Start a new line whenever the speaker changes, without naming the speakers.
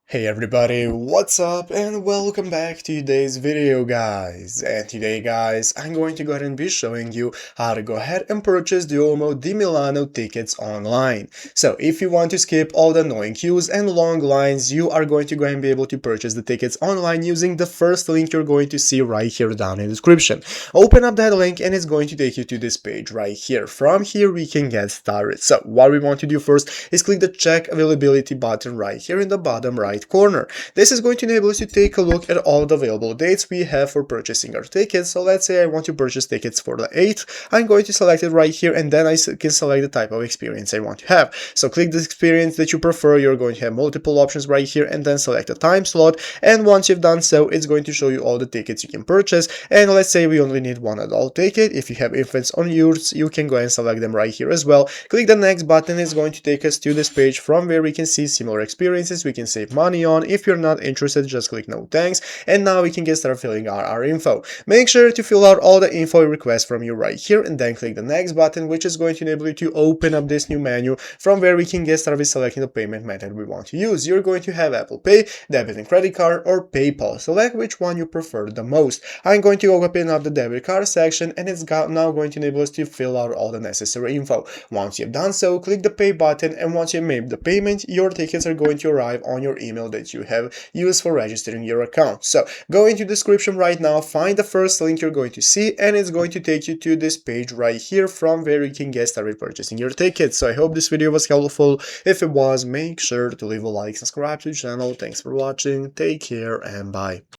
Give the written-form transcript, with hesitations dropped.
Hey everybody, what's up and welcome back to today's video guys. And today guys, I'm going to go ahead and be showing you how to go ahead and purchase Duomo Di Milano tickets online. So if you want to skip all the annoying queues and long lines, you are going to go ahead and be able to purchase the tickets online using the first link you're going to see right here down in the description. Open up that link and it's going to take you to this page right here. From here we can get started. So what we want to do first is click the check availability button right here in the bottom right corner. This is going to enable us to take a look at all the available dates we have for purchasing our tickets. So let's say I want to purchase tickets for the 8th. I'm going to select it right here and then I can select the type of experience I want to have. So click the experience that you prefer. You're going to have multiple options right here and then select a time slot. And once you've done so, it's going to show you all the tickets you can purchase. And let's say we only need one adult ticket. If you have infants on yours, you can go ahead and select them right here as well. Click the next button. It's going to take us to this page from where we can see similar experiences we can save money on. If you're not interested, just click no thanks, and now we can get started filling out our info. Make sure to fill out all the info it requests from you right here and then click the next button, which is going to enable you to open up this new menu from where we can get started with selecting the payment method we want to use. You're going to have Apple Pay, debit and credit card, or PayPal. Select which one you prefer the most. I'm going to open up the debit card section, and it's now going to enable us to fill out all the necessary info. Once you've done so, click the pay button, and once you've made the payment, your tickets are going to arrive on your email that you have used for registering your account. So go into the description right now, find the first link you're going to see, and it's going to take you to this page right here from where you can get started purchasing your tickets. So I hope this video was helpful. If it was, make sure to leave a like, subscribe to the channel. Thanks for watching, take care, and bye.